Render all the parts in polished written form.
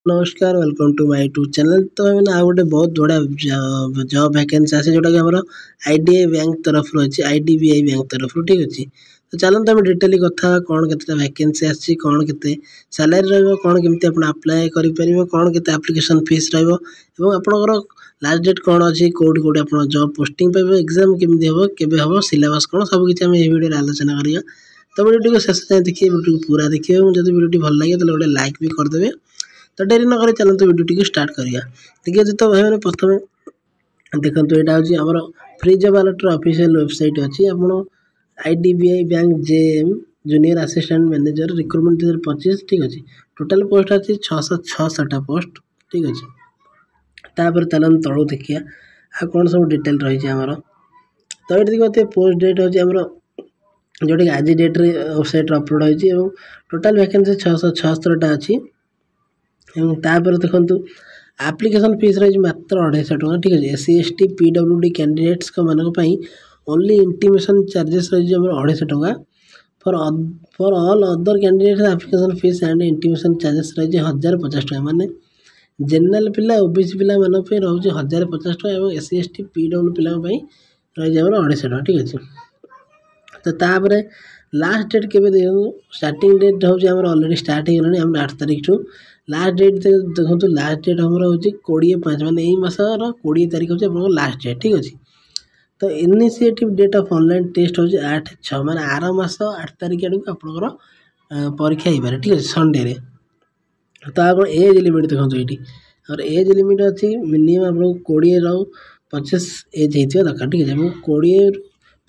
नमस्कार welcome to my YouTube channel. तो मैंने आ गोटे बहुत बड़ा जॉब वैकेंसी आसे जोटा कि आम आईडीआई बैंक तरफ अच्छी आईडीबीआई बैंक तरफ ठीक अच्छे। तो चलते आम डिटेली कथा कौन के वैकेंसी आसी कौन के सैलरी रहा केमती आप अप्लाई करें कौन के आप्लिकेसन फीस रहा लास्ट डेट कौन अच्छी कौट कौट आप जॉब पोस्टिंग पाइबे एग्जाम केमती हम केबे हम सिलेबस कौन सब किसी आम वीडियो आलोचना करिया। तो वीडियो को शेष जाए देखिए वीडियो पूरा देखिए जब वीडियो भल लगे तो गोटे लाइक भी करदे। तो डेरी नक चलते वीडियो स्टार्ट करिया। देखिए तो भाई मैंने प्रथम देखो यहाँ हूँ आम फ्री जॉब अलर्टर ऑफिशियल वेबसाइट अच्छी आप IDBI bank JM junior assistant manager recruitment 2025 ठीक अच्छे। टोटाल पोस्ट अच्छी 666 पोस्ट ठीक अच्छे। तापर चलन तलू देखिए आ कौन सब डिटेल रही आमर। तो ये देखिए पोस्ट डेट हूँ जोटा कि आज डेट्रे वेबसाइट अपलोड होती टोटाल वैकेंसी 676 अच्छी। तापर देखो आप्लिकेसन फीस रही मात्र 250 टଙ୍କା ठीक अच्छे। SC ST PWD candidates only intimation charges रही 250 टଙ୍କା। For all other candidates application fees and intimation charges रही 1050 टଙ୍କା। माने जनरल पिला ओबीसी पिला रोचे 1050 टଙ୍କା और एससी एसटी पीडब्ल्यू पिला रही 250 टଙ୍କା ठीक अच्छे। तो तापर लास्ट डेट के स्टार्टिंग डेट हूँ ऑलरेडी स्टार्ट हो 8 तारीख ठू लास्ट डेट देखो लास्ट डेट हमारा हूँ 20/5 माने यही मासर 20 तारीख हूँ लास्ट डेट ठीक अच्छे। तो initiative date of online test हूँ 8/6 माने आर मास 8 तारीख आड़ आपंकर परीक्षा हो पारे ठीक अच्छे संडे। तो आप एज लिमिट देखो ये और एज लिमिट अच्छी मिनिमम आपको 20 ରୁ 25 एज होता दरकार ठीक है। 20 ରୁ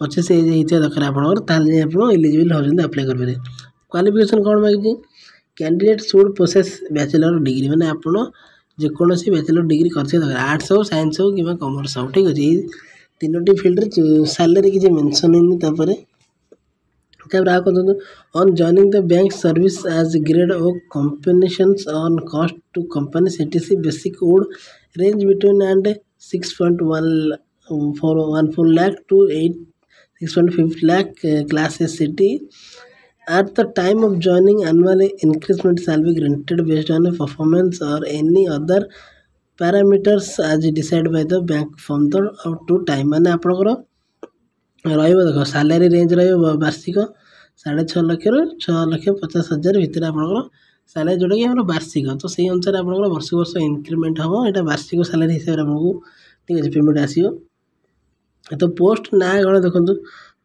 25 एज होता दरकार आपंकर आप एलिजिबल होती अप्लाई करेंगे। क्वालिफिकेशन कौन मांगी candidate should process bachelor degree माने आप जेकोसी बैचलर डिग्री करते दरकार आर्ट्स हो साइंस हो कि कॉमर्स हो ठीक अच्छे। ये तीनोटी फील्ड सैलरी किसी मेंशन नहीं। On joining the bank service as grade और compensations on cost to company CTC basic would range between and 6.14 lakh to 6.5 lakh class SCT. At the time of joining, annual increment shall be granted based on performance or any other parameters as decided by the bank from the up to time। माने आपनकर रहिबो देखो salary range रहिबो वार्षिक 6.5 लाख ରୁ 6,50,000 भितर आपनकर salary जोटा कि हमर वार्षिक। तो सही अनुसार आपनकर वर्ष वर्ष इंक्रीमेंट हम एटा वार्षिक सैलरी हिसाब हमको ठीक है पेमेंट आसीओ। तो पोस्ट ना कौन देखो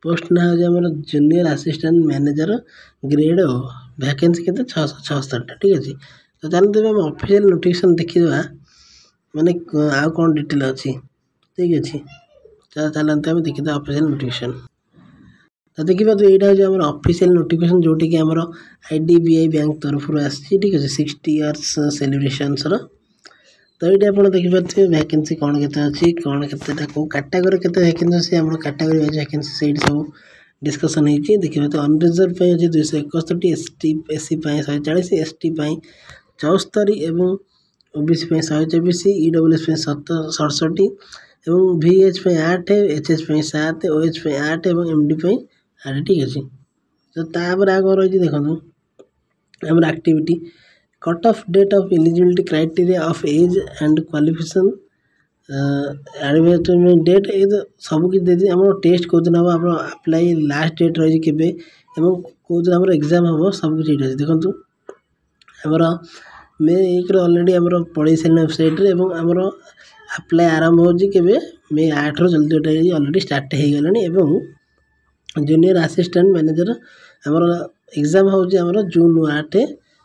पोस्ट ना हो जूनियर असिस्टेंट मैनेजर ग्रेड हो वैकेंसी के 666 ठीक अच्छे। तो चलते हम ऑफिशियल नोटिफिकेशन देखीदा माने आ कौन डिटेल अच्छी ठीक अच्छे। चलते आम देखीदा ऑफिशियल नोटिफिकेशन। तो देखिए तो यहाँ हूँ ऑफिशियल नोटिफिकेशन जोटी कि आमर आईडीबीआई बैंक तरफ आसी ठीक अच्छे 60 इयर्स सेलिब्रेशंस। तो ये आप देखिए वैकेंसी कौन के अच्छी कौन के कैटेगरी के वैकेंसी अच्छी आम कैटेगरी वाइज वैकेंसी से सब डिस्कसन होती देखिए। तो अनरिजर्व अच्छे 261 एसटी एससी 140 एसटी 74 और ओबीसी 124 ईडब्ल्यूएस 67 और VH 8 HS 7 OH 8 और MD 8 ठीक अच्छे। तो तापर आग रही देखो आम activity cut off date of eligibility criteria of age and qualification advertisement date ये तो सब किसी दे आम टेस्ट कौ दिन हम आप अप्लाई लास्ट डेट रही के कौ दिन आम एग्जाम हम सब किसी ये देखो आमर मे 1 ऑलरेडी आम पढ़ी सारे वेबसाइट आमर अप्लाई आरंभ हो मे 8 ରୁ जल्दी ऑलरेडी स्टार्ट हो गलानी। जूनियर असिस्टेंट मैनेजर आमर एग्जाम हूँ जून 8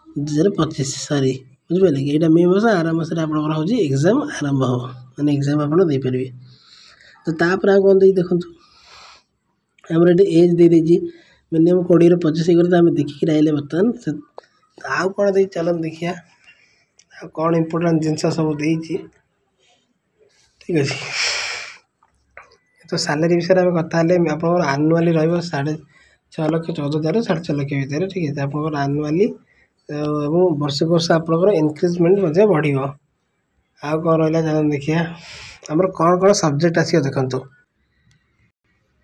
2025 सॉरी बुझे कि यहाँ मे मास आर मास आप एग्जाम आरंभ हो मैंने एग्जाम आप पारे। तो तापर आ कौन देखो आम ये एज दे दी मिनिमम 20 ରୁ 25 कर आम देखिक आइले बर्तमान आउ कौन दे चलन देखिया कौन इम्पोर्टाट जिनस सब देती ठीक अच्छे। तो सैलरी विषय में कथा आप आनुआली रहा 6.5 लाख 14,000 6.5 लाख भितर ठीक है। आप आनुआली वर्ष वर्ष आपंकर इनक्रिजमेंट बढ़ आउ कौन रहा देखिए आमर कौन कौन सब्जेक्ट आसो देखो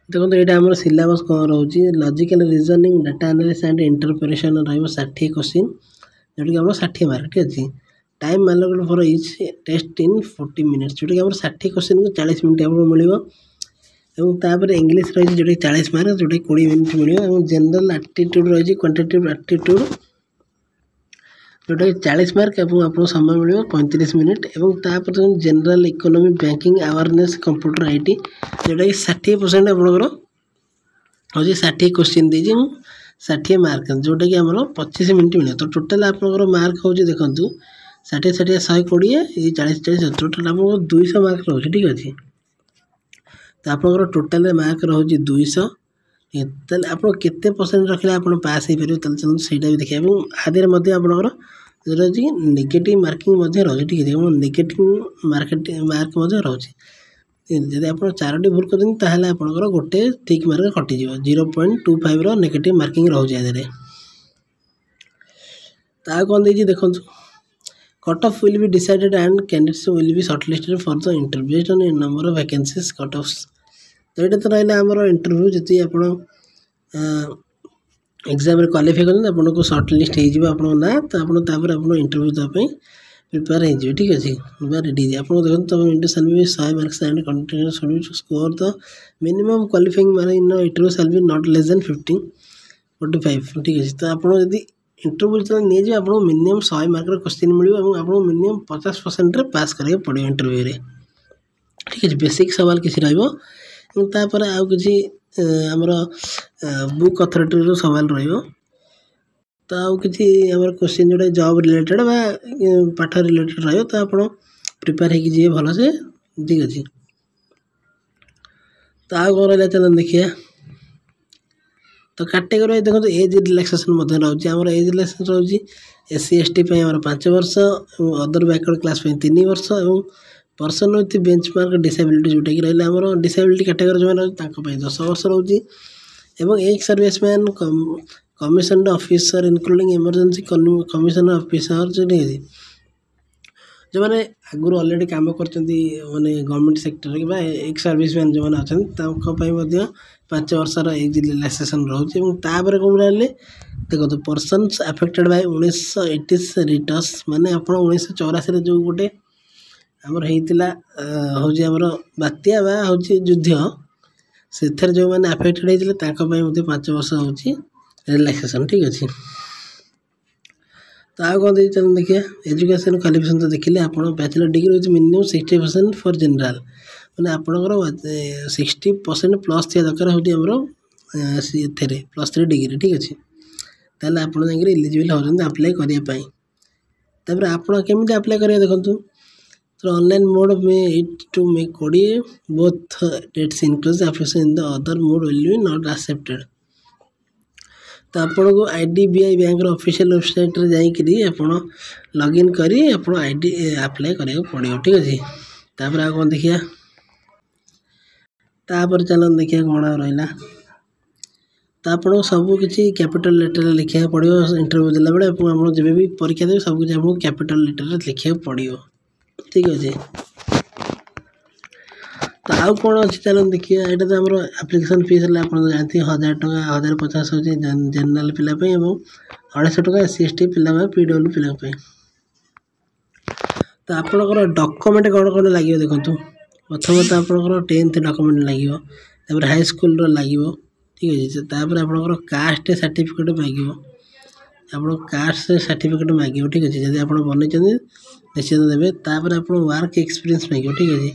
देखो यहाँ आम सिलेबस कौन रोचे logical reasoning data analysis and interpretation रही 60 क्वेश्चन जोटा कि 60 मार्क ठीक अच्छे। Time allocated for each test in 40 minutes जोटा कि आम 60 क्वेश्चन को 40 मिनट आपको मिल इंग्लीश रही जोटा 40 मार्क जोटा 20 मिनट मिल जनरल एप्टीट्यूड रही क्वांटिटेटिव एप्टीट्यूड जोटा कि 40 मार्क आपको समय मिल 35 मिनिट और general economy banking awareness computer IT जोटा कि 60% आपंकर हूँ 60 क्वेश्चन दीजिए 60 मार्क जोटा कि आम 25 मिनट मिले तो टोटाल आपंकर मार्क हूँ देखो 60 60 120 ये 40 40 टोटाल आप 200 मार्क रोचे ठीक अच्छे तो आपंकर टोटाल मार्क रोचे 200 ताले आप केते परसेंट रखले आप पास हो पारे चलते सहीटा भी देखिए आदि आपंकर रही नेगेटिव मार्किंग रोचे ठीक है नेगेटिव मार्क रोचे जब आप 4टी भूल करें आपंकर गोटे ठीक मार्क कटिज 0.25 नेगेटिव मार्किंग रोचे आदि कौन देखिए देखो cut off will be decided and candidates will be shortlisted for the interview based on number of vacancies cut offs तो ये तो रहा आमर इंटरव्यू जी आप एग्जाम क्वालिफाई करें आपको शॉर्टलिस्ट हो ना तो आप इंटरव्यू देवाई प्रिपेयर हो ठीक अच्छे रेडी आप देखो interview shall be 100 marks and continuous score the minimum qualifying mark in interview shall be not less than 45 ठीक अच्छे तो आप इंटरव्यू जो नहीं आपको मिनिमम 100 मार्क क्वेश्चन मिले आपको मिनिमम 50% पास करा पड़ो इंटरव्यू रे ठीक है बेसिक सवाल किसी रहा आउ कि आमर बुक अथॉरिटी सवाल रो तो आउ कि क्वेश्चन जोटा जॉब रिलेटेड बा पाठ रिलेटेड रो तो आप प्रिपेयर होगी भल से ठीक अच्छे तो आउ कौन रहा चलो देखिए तो कैटेगरी देखो एज रिलैक्सेशन रोचे आम एज रिलैक्सेशन रोचे SC ST 5 वर्ष अदर बैकवर्ड क्लास 3 वर्ष और पर्सन विथ बेंचमार्क डिसेबिलिटी जोटा कि रहा आम डिसेबिलिटी कैटेगरी जो रही 10 वर्ष रोचे एक serviceman commissioned officer including emergency commission officer जो जो मैंने आगुरी ऑलरेडी काम कर माने गवर्नमेंट सेक्टर एक सर्विसमैन जो मैंने अच्छा 5 वर्षर एज रिलैक्सेशन रोचे कौन रही देखो तो पर्सनस अफेक्टेड बाय 1980 रिटर्स माने आप 1984 जो गोटे आमर होता हूँ बात्या हूँ युद्ध से जो मैंने अफेक्टेड होते 5 वर्ष हूँ रिलैक्सेशन ठीक अच्छे तो आउ कौन चलो देखिए एजुकेशन क्वालिफिकेशन तो देखिए आप बैचलर डिग्री होती मिनिमम 60% फॉर जनरल मैंने आपंकर 60% प्लस थी दरकार होमर +3 डिग्री ठीक अच्छे ताल आप इलिजिबल होती अप्लाई करने आप अप्लाई करेंगे देखो तो ऑनलाइन मोड में 8 to 20 both dates include application in the other mode will be not accepted तो आपन को IDBI बैंक ऑफिशियल वेबसाइट रे जाई आपन लॉगिन करी आपन ID अप्लाई करे पड़ो ठीक अच्छे तापर आ कौन देखिए तापर चलो देखिए कौन रहा तो आपको सब किसी कैपिटल लेटर लिखा पड़ो इंटरव्यू देला बेले आप जब भी परीक्षा देवे सब कुछ आपको कैपिटल लेटर लिखा पड़ो ठीक अच्छे तो आउ कौन अच्छे चलो देखिए यहाँ तो आम एप्लिकेशन फीस है आप जानते हैं 1000 टका 1050 हूँ जेनराल पिलापी और 250 टका SC ST पिला PW पिलापी तो आपंकर डॉक्यूमेंट कौन कौन लगे देखो प्रथम तो आपंकर 10th डॉक्यूमेंट लगे हाई स्कूल लगे ठीक अच्छे आपंकर कास्ट सर्टिफिकेट मांग आप कास्ट सर्टिफिकेट मांग ठीक अच्छे जब आप बनई निश्चित देवे आप वर्क एक्सपीरियंस मांग ठीक अच्छे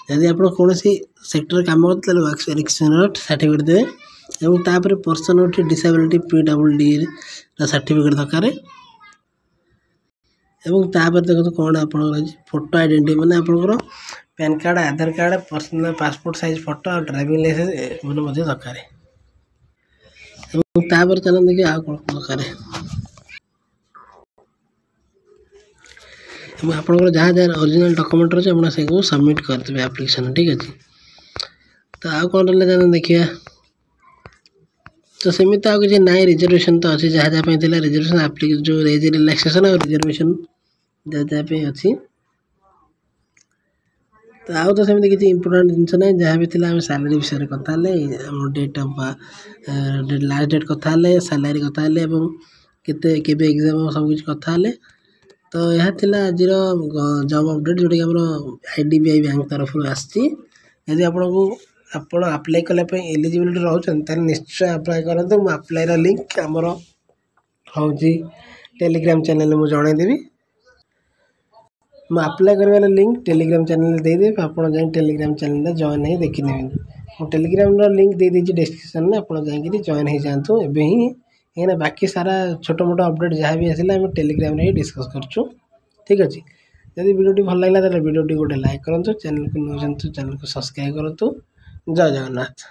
जदि आप कौन सेक्टर काम करते वर्क एक्सपीरियंस सर्टिफिकेट देवे और person with disability PWD certificate दरकार देखो कौन आप फोटो आइडेंटिटी मैंने आपंकर PAN card Aadhaar card personal passport size photo और ड्राइविंग लाइसेंस मैंने दरकार चलो देखिए आ कौन दरकार आपंकर जहाँ जहाँ ओरिजिनल डॉक्यूमेंट रही है सबमिट करते एप्लिकेशन ठीक अच्छे तो आउ कौन रहा देखिए तो सेमती आउ कि ना रिजर्वेशन तो अच्छे जहाँ जहाँ रिजर्वेशन एप्लिकेशन जो एज रिलैक्सेशन और रिजर्वेशन जहाँ जहाँ अच्छी तो आउ तो सेमती किसी इंपोर्टेंट जिनस ना जहाँ भी थी सैलरी विषय कथा डेट ऑफ लास्ट डेट कथा सैलरी कथा केते एग्जाम सब कुछ कथा तो यह थिला आज जॉब अपडेट जोटा कि आईडीबीआई बैंक तरफ आसी यदि आपण अप्लाई कला एलिजिबिलिटी रोचे निश्चय अप्लाई करते अप्लाई लिंक आमर हूँ टेलीग्राम चैनल में जनईदेवी मैं अप्लाई कर लिंक टेलीग्राम चैनल देदेवी आप टेलीग्राम चैनल जॉइन ही देखने मुझे टेलीग्राम लिंक दे दीजिए डिस्क्रिप्शन में आप जॉइन हो जातु एवं ही कहीं बाकी सारा छोट मोट अपडेट जहाँ भी आसला आम टेलीग्राम ही डिस्कस करूँ ठीक अच्छे जब वीडियो भल लगा तो वीडियो गोटे लाइक करूँ चैनल को न्यू चैनल को सब्सक्राइब करूँ जय जगन्नाथ।